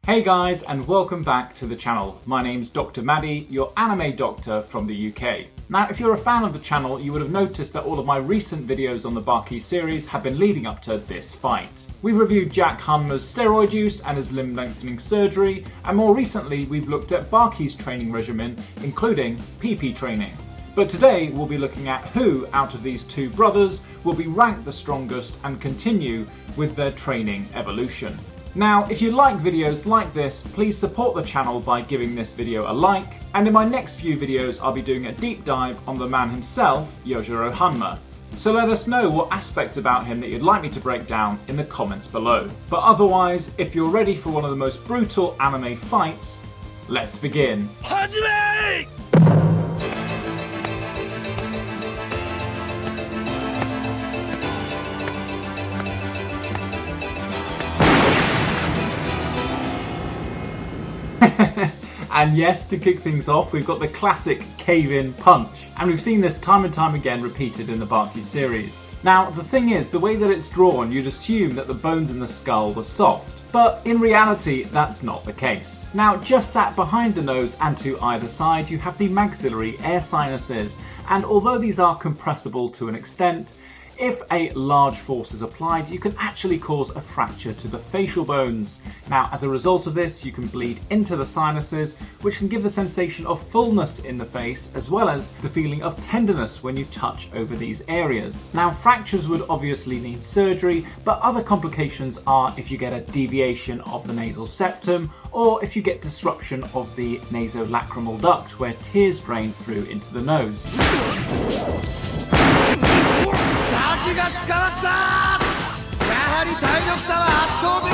Hey guys, and welcome back to the channel. My name's Dr. Maddie, your anime doctor from the UK. Now, if you're a fan of the channel, you would have noticed that all of my recent videos on the BAKI series have been leading up to this fight. We've reviewed Jack Hanma's steroid use and his limb lengthening surgery, and more recently we've looked at BAKI's training regimen, including PP training. But today we'll be looking at who out of these two brothers will be ranked the strongest and continue with their training evolution. Now, if you like videos like this, please support the channel by giving this video a like, and in my next few videos I'll be doing a deep dive on the man himself, Yojiro Hanma. So let us know what aspects about him that you'd like me to break down in the comments below. But otherwise, if you're ready for one of the most brutal anime fights, let's begin! Hajime! And yes, to kick things off, we've got the classic cave-in punch. And we've seen this time and time again repeated in the BAKI series. Now, the thing is, the way that it's drawn, you'd assume that the bones in the skull were soft. But in reality, that's not the case. Now, just sat behind the nose and to either side, you have the maxillary air sinuses. And although these are compressible to an extent, if a large force is applied, you can actually cause a fracture to the facial bones. Now, as a result of this, you can bleed into the sinuses, which can give the sensation of fullness in the face, as well as the feeling of tenderness when you touch over these areas. Now, fractures would obviously need surgery, but other complications are if you get a deviation of the nasal septum, or if you get disruption of the nasolacrimal duct, where tears drain through into the nose.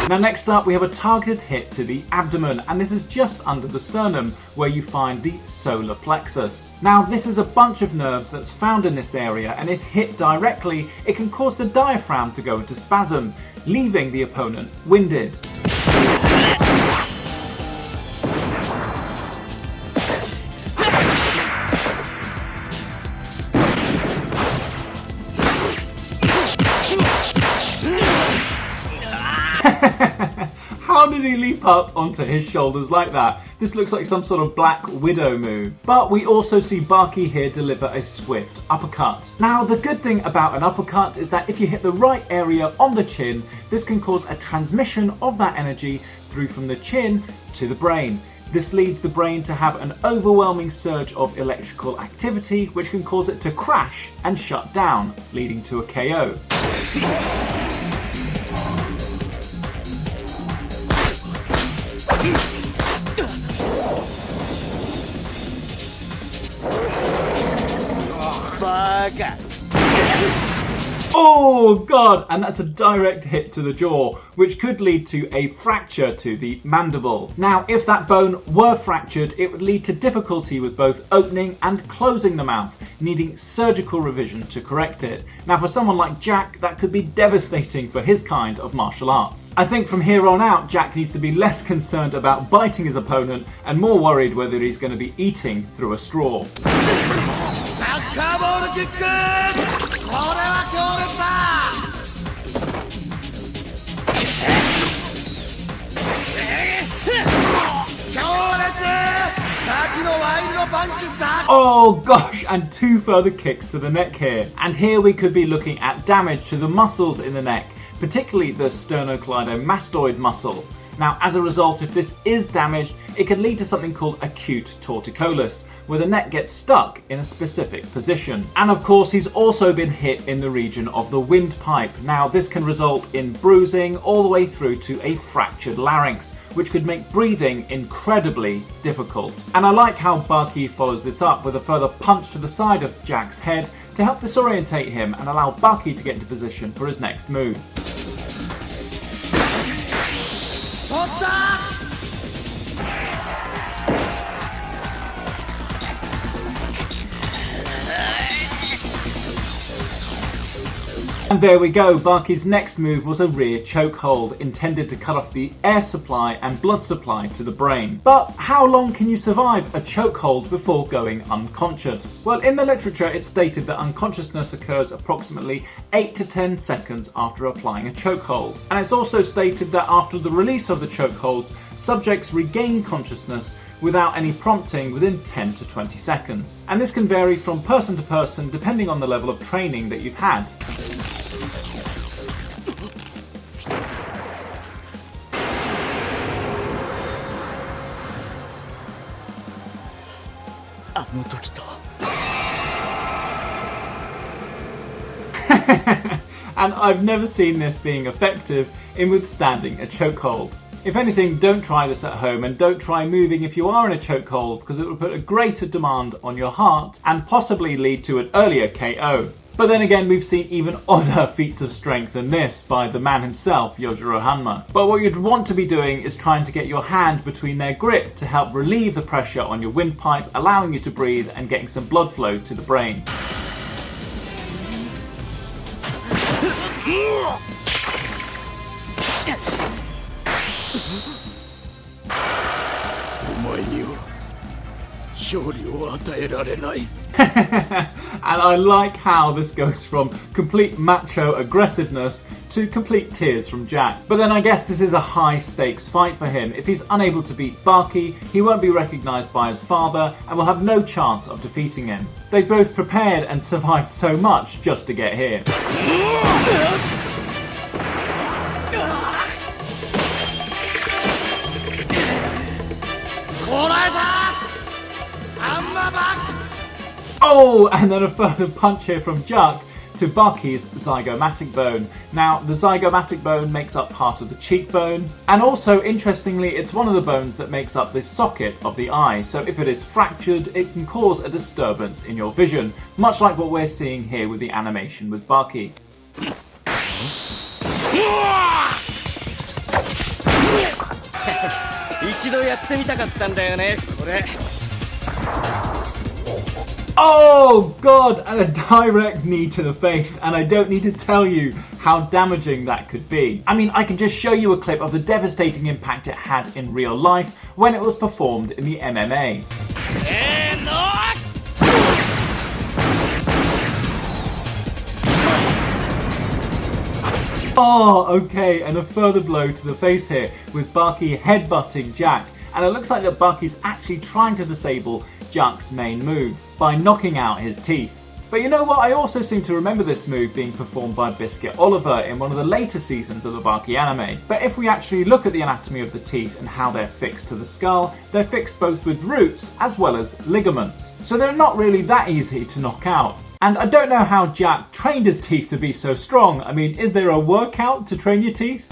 Now, next up we have a targeted hit to the abdomen, and this is just under the sternum where you find the solar plexus. Now, this is a bunch of nerves that's found in this area, and if hit directly it can cause the diaphragm to go into spasm, leaving the opponent winded. How did he leap up onto his shoulders like that? This looks like some sort of Black Widow move. But we also see BAKI here deliver a swift uppercut. Now, the good thing about an uppercut is that if you hit the right area on the chin, this can cause a transmission of that energy through from the chin to the brain. This leads the brain to have an overwhelming surge of electrical activity, which can cause it to crash and shut down, leading to a KO. Oh god, and that's a direct hit to the jaw, which could lead to a fracture to the mandible. Now, if that bone were fractured, it would lead to difficulty with both opening and closing the mouth, needing surgical revision to correct it. Now, for someone like Jack, that could be devastating for his kind of martial arts. I think from here on out, Jack needs to be less concerned about biting his opponent and more worried whether he's going to be eating through a straw. Oh gosh, and two further kicks to the neck here. And here we could be looking at damage to the muscles in the neck, particularly the sternocleidomastoid muscle. Now, as a result, if this is damaged, it can lead to something called acute torticollis, where the neck gets stuck in a specific position. And of course, he's also been hit in the region of the windpipe. Now, this can result in bruising all the way through to a fractured larynx, which could make breathing incredibly difficult. And I like how BAKI follows this up with a further punch to the side of Jack's head to help disorientate him and allow BAKI to get into position for his next move. And there we go, BAKI's next move was a rear chokehold, intended to cut off the air supply and blood supply to the brain. But how long can you survive a chokehold before going unconscious? Well, in the literature it's stated that unconsciousness occurs approximately 8 to 10 seconds after applying a chokehold. And it's also stated that after the release of the chokeholds, subjects regain consciousness without any prompting within 10 to 20 seconds. And this can vary from person to person depending on the level of training that you've had. And I've never seen this being effective in withstanding a chokehold. If anything, don't try this at home and don't try moving if you are in a chokehold, because it will put a greater demand on your heart and possibly lead to an earlier KO. But then again, we've seen even odder feats of strength than this by the man himself, Jack Hanma. But what you'd want to be doing is trying to get your hand between their grip to help relieve the pressure on your windpipe, allowing you to breathe and getting some blood flow to the brain. And I like how this goes from complete macho aggressiveness to complete tears from Jack. But then I guess this is a high stakes fight for him. If he's unable to beat BAKI, he won't be recognised by his father and will have no chance of defeating him. They both prepared and survived so much just to get here. Oh, and then a further punch here from Jack to BAKI's zygomatic bone. Now, the zygomatic bone makes up part of the cheekbone, and also, interestingly, it's one of the bones that makes up the socket of the eye, so if it is fractured, it can cause a disturbance in your vision, much like what we're seeing here with the animation with BAKI. Oh god, and a direct knee to the face, and I don't need to tell you how damaging that could be. I mean, I can just show you a clip of the devastating impact it had in real life when it was performed in the MMA. Oh, okay, and a further blow to the face here with BAKI headbutting Jack. And it looks like that BAKI's actually trying to disable Jack's main move by knocking out his teeth. But you know what, I also seem to remember this move being performed by Biscuit Oliver in one of the later seasons of the BAKI anime. But if we actually look at the anatomy of the teeth and how they're fixed to the skull, they're fixed both with roots as well as ligaments. So they're not really that easy to knock out. And I don't know how Jack trained his teeth to be so strong. I mean, is there a workout to train your teeth?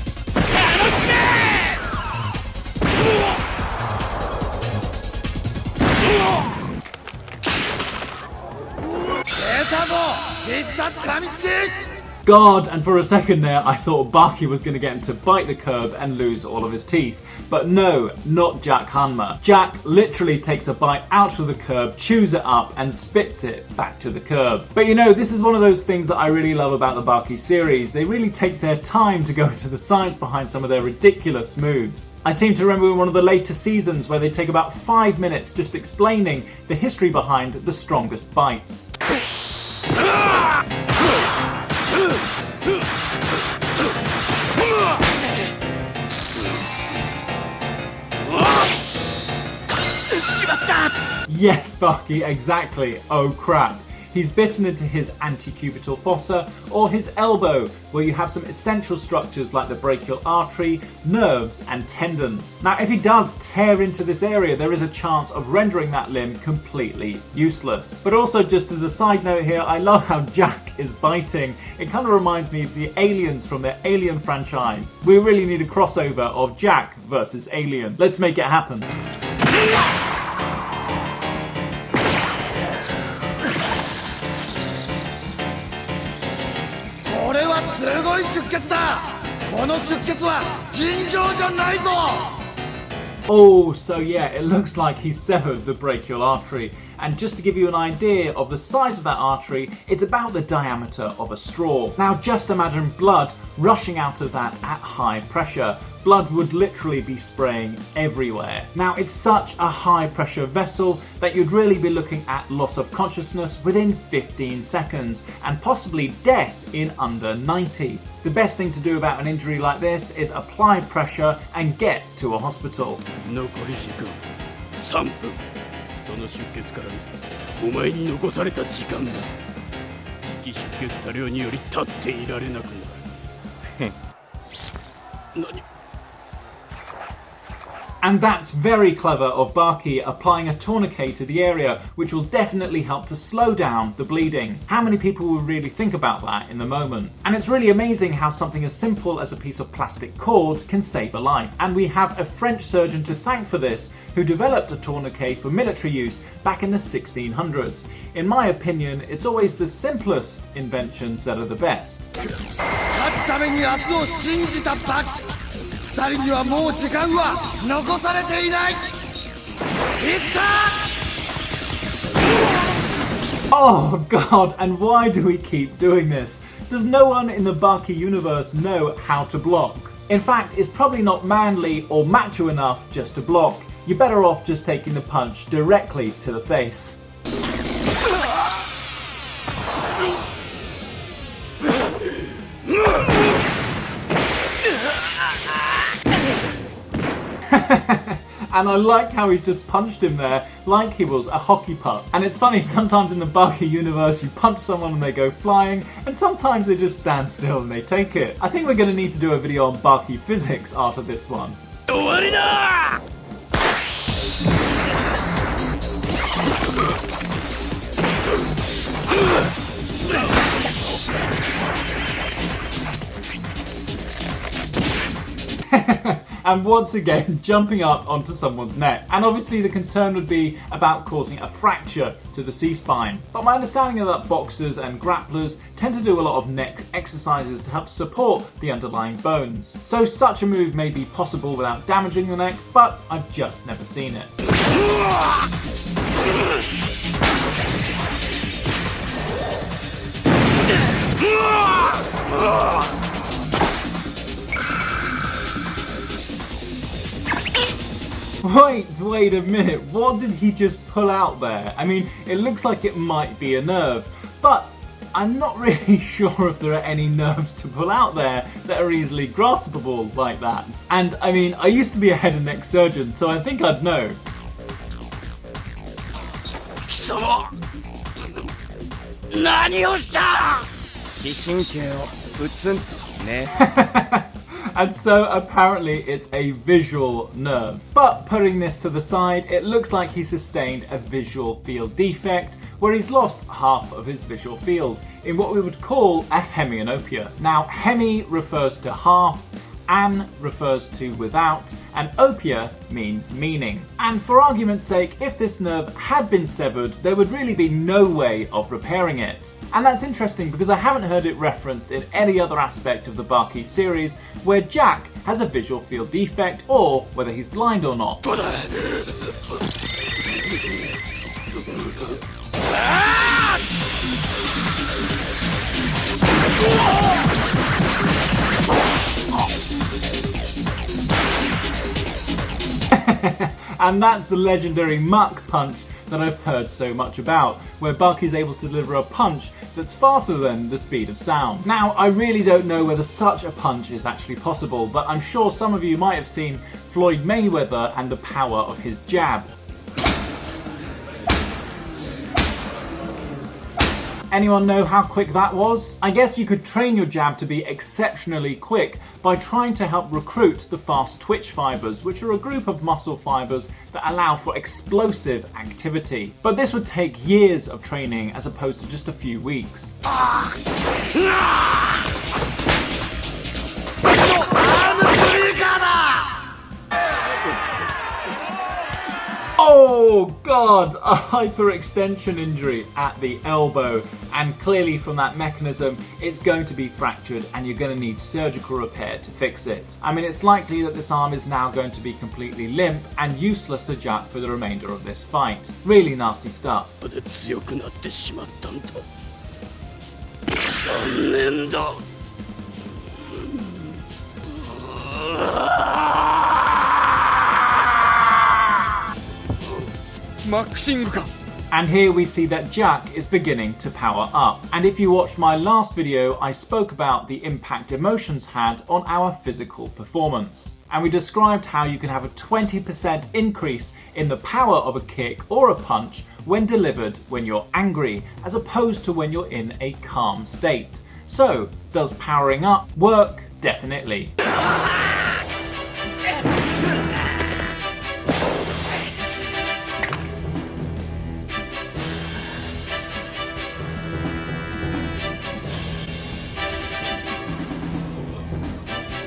God, and for a second there I thought BAKI was going to get him to bite the curb and lose all of his teeth. But no, not Jack Hanma. Jack literally takes a bite out of the curb, chews it up and spits it back to the curb. But you know, this is one of those things that I really love about the BAKI series. They really take their time to go into the science behind some of their ridiculous moves. I seem to remember in one of the later seasons where they take about 5 minutes just explaining the history behind the strongest bites. Yes, BAKI, exactly. Oh crap. He's bitten into his antecubital fossa or his elbow, where you have some essential structures like the brachial artery, nerves and tendons. Now, if he does tear into this area, there is a chance of rendering that limb completely useless. But also, just as a side note here, I love how Jack is biting. It kind of reminds me of the aliens from their Alien franchise. We really need a crossover of Jack versus Alien. Let's make it happen. Oh, so yeah, it looks like he severed the brachial artery. and just to give you an idea of the size of that artery, it's about the diameter of a straw. Now just imagine blood rushing out of that at high pressure. Blood would literally be spraying everywhere. Now it's such a high pressure vessel that you'd really be looking at loss of consciousness within 15 seconds and possibly death in under 90. The best thing to do about an injury like this is apply pressure and get to a hospital. 残り時間3分。その出血から見て、お前に残された時間だ。磁気出血多量により立っていられなくなる。何？ And that's very clever of BAKI applying a tourniquet to the area, which will definitely help to slow down the bleeding. How many people will really think about that in the moment? And it's really amazing how something as simple as a piece of plastic cord can save a life. And we have a French surgeon to thank for this, who developed a tourniquet for military use back in the 1600s. In my opinion, it's always the simplest inventions that are the best. 2人にはもう時間は残されていない。いった！ Oh god, and why do we keep doing this? Does no one in the BAKI universe know how to block? In fact, it's probably not manly or macho enough just to block. You're better off just taking the punch directly to the face. And I like how he's just punched him there like he was a hockey puck. And it's funny, sometimes in the BAKI universe you punch someone and they go flying, and sometimes they just stand still and they take it. I think we're going to need to do a video on BAKI physics after this one. And once again, jumping up onto someone's neck. And obviously the concern would be about causing a fracture to the C-spine. But my understanding is that boxers and grapplers tend to do a lot of neck exercises to help support the underlying bones. So such a move may be possible without damaging the neck, but I've just never seen it. Wait a minute, what did he just pull out there? I mean, it looks like it might be a nerve, but I'm not really sure if there are any nerves to pull out there that are easily graspable like that. And I mean, I used to be a head and neck surgeon, so I think I'd know. And so apparently it's a visual nerve. But putting this to the side, it looks like he sustained a visual field defect where he's lost half of his visual field in what we would call a hemianopia. Now, hemi refers to half, an refers to without, and opia means meaning. And for argument's sake, if this nerve had been severed, there would really be no way of repairing it. And that's interesting because I haven't heard it referenced in any other aspect of the BAKI series where Jack has a visual field defect or whether he's blind or not. And that's the legendary MACH punch that I've heard so much about, where BAKI is able to deliver a punch that's faster than the speed of sound. Now, I really don't know whether such a punch is actually possible, but I'm sure some of you might have seen Floyd Mayweather and the power of his jab. Anyone know how quick that was? I guess you could train your jab to be exceptionally quick by trying to help recruit the fast twitch fibers, which are a group of muscle fibers that allow for explosive activity. But this would take years of training as opposed to just a few weeks. Oh god, a hyperextension injury at the elbow, and clearly from that mechanism it's going to be fractured and you're going to need surgical repair to fix it. I mean, it's likely that this arm is now going to be completely limp and useless to Jack for the remainder of this fight. Really nasty stuff. And here we see that Jack is beginning to power up. And if you watched my last video, I spoke about the impact emotions had on our physical performance. And we described how you can have a 20% increase in the power of a kick or a punch when delivered when you're angry, as opposed to when you're in a calm state. So, does powering up work? Definitely.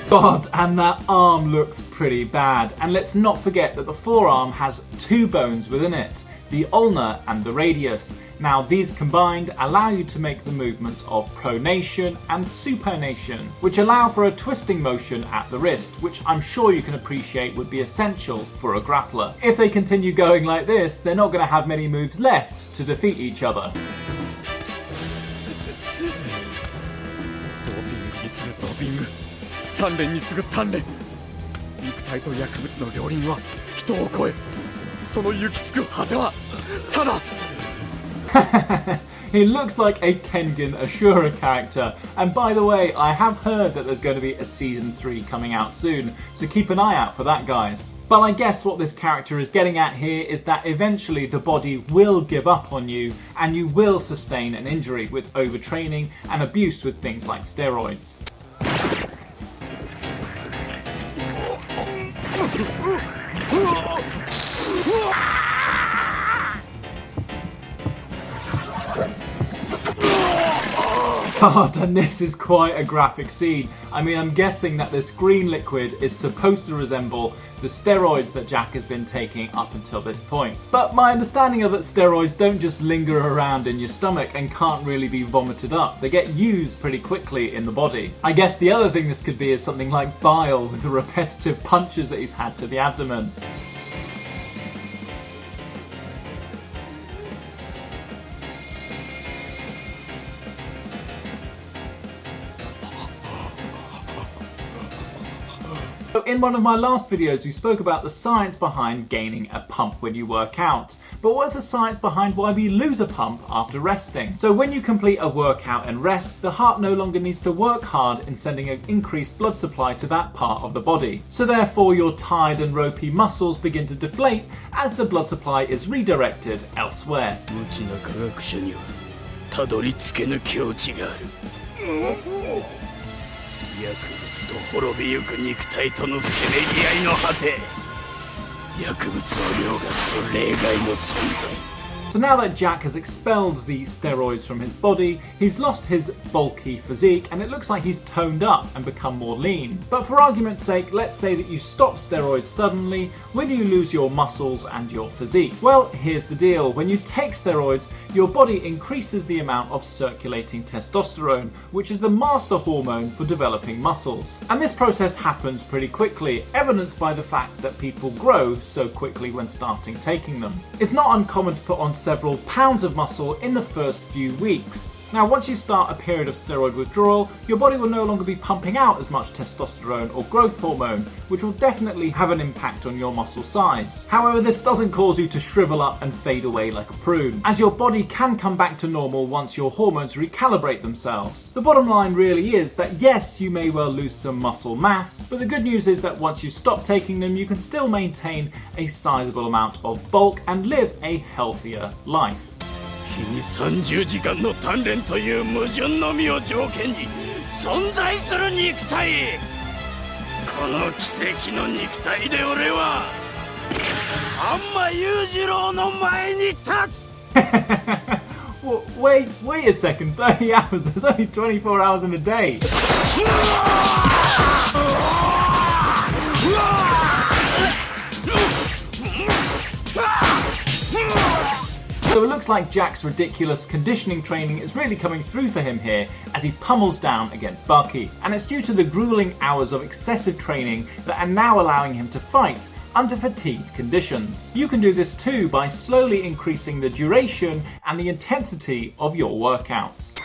God, and that arm looks pretty bad. And let's not forget that the forearm has two bones within it, the ulnar and the radius. Now these combined allow you to make the movements of pronation and supination, which allow for a twisting motion at the wrist, which I'm sure you can appreciate would be essential for a grappler. If they continue going like this, they're not going to have many moves left to defeat each other. He looks like a Kengan Ashura character, and by the way, I have heard that there's going to be a season 3 coming out soon, so keep an eye out for that, guys. But I guess what this character is getting at here is that eventually the body will give up on you and you will sustain an injury with overtraining and abuse with things like steroids. God, and this is quite a graphic scene. I mean, I'm guessing that this green liquid is supposed to resemble the steroids that Jack has been taking up until this point. But my understanding of that steroids don't just linger around in your stomach and can't really be vomited up. They get used pretty quickly in the body. I guess the other thing this could be is something like bile with the repetitive punches that he's had to the abdomen. In one of my last videos we spoke about the science behind gaining a pump when you work out. But what's the science behind why we lose a pump after resting? So when you complete a workout and rest, the heart no longer needs to work hard in sending an increased blood supply to that part of the body. So therefore your tired and ropey muscles begin to deflate as the blood supply is redirected elsewhere. So now that Jack has expelled the steroids from his body, he's lost his bulky physique and it looks like he's toned up and become more lean. But for argument's sake, let's say that you stop steroids suddenly. Will you lose your muscles and your physique? Well, here's the deal. When you take steroids, your body increases the amount of circulating testosterone, which is the master hormone for developing muscles. And this process happens pretty quickly, evidenced by the fact that people grow so quickly when starting taking them. It's not uncommon to put on several pounds of muscle in the first few weeks. Now, once you start a period of steroid withdrawal, your body will no longer be pumping out as much testosterone or growth hormone, which will definitely have an impact on your muscle size. However, this doesn't cause you to shrivel up and fade away like a prune, as your body can come back to normal once your hormones recalibrate themselves. The bottom line really is that yes, you may well lose some muscle mass, but the good news is that once you stop taking them, you can still maintain a sizable amount of bulk and live a healthier life. 日に30時間の鍛錬という矛盾のみを条件に存在する肉体、この奇跡の肉体で俺は安間裕次郎の前に立つ。Well, wait a second, 30 hours, there's only 24 hours in a day. So it looks like Jack's ridiculous conditioning training is really coming through for him here as he pummels down against BAKI. And it's due to the grueling hours of excessive training that are now allowing him to fight under fatigued conditions. You can do this too by slowly increasing the duration and the intensity of your workouts.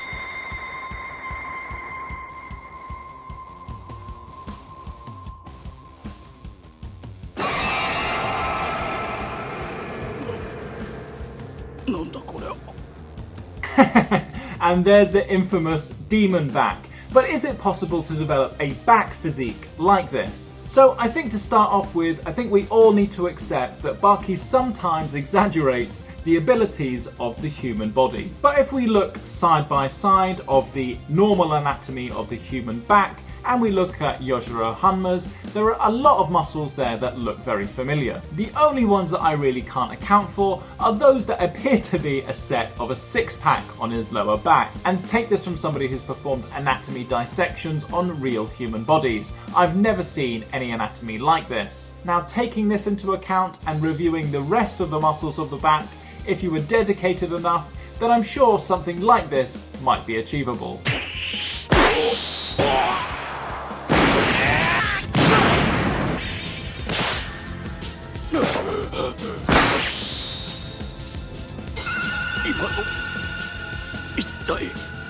And there's the infamous demon back. But is it possible to develop a back physique like this? So I think to start off with, I think we all need to accept that BAKI sometimes exaggerates the abilities of the human body. But if we look side by side of the normal anatomy of the human back, and we look at Yojiro Hanma's, there are a lot of muscles there that look very familiar. The only ones that I really can't account for are those that appear to be a set of a six-pack on his lower back. And take this from somebody who's performed anatomy dissections on real human bodies. I've never seen any anatomy like this. Now, taking this into account and reviewing the rest of the muscles of the back, if you were dedicated enough, then I'm sure something like this might be achievable.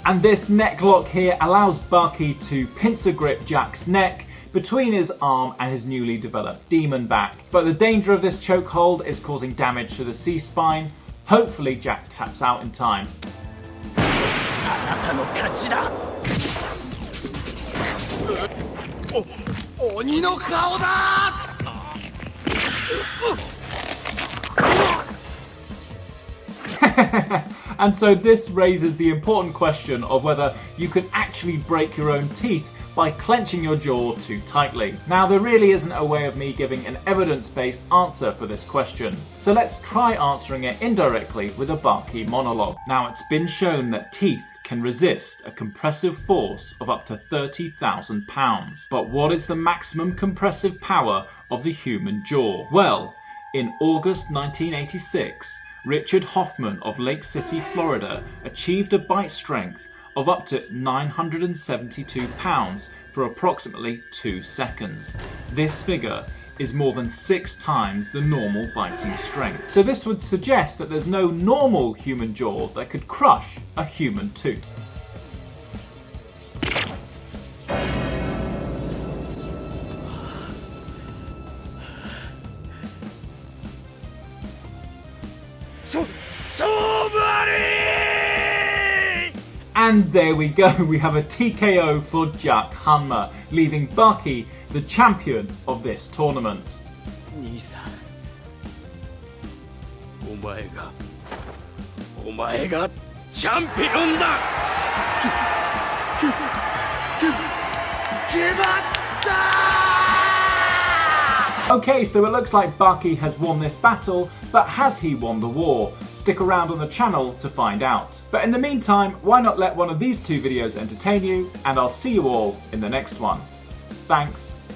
And this neck lock here allows BAKI to pincer grip Jack's neck between his arm and his newly developed demon back. But the danger of this chokehold is causing damage to the C-spine. Hopefully Jack taps out in time. And so this raises the important question of whether you can actually break your own teeth by clenching your jaw too tightly. Now, there really isn't a way of me giving an evidence-based answer for this question. So let's try answering it indirectly with a BAKI monologue. Now, it's been shown that teeth can resist a compressive force of up to 30,000 pounds. But what is the maximum compressive power of the human jaw? Well, in August 1986, Richard Hoffman of Lake City, Florida, achieved a bite strength of up to 972 pounds for approximately 2 seconds. This figure is more than 6 times the normal biting strength. So this would suggest that there's no normal human jaw that could crush a human tooth. And there we go, we have a TKO for Jack Hanma, leaving BAKI the champion of this tournament. Okay, so it looks like BAKI has won this battle, but has he won the war? Stick around on the channel to find out. But in the meantime, why not let one of these two videos entertain you, and I'll see you all in the next one. Thanks.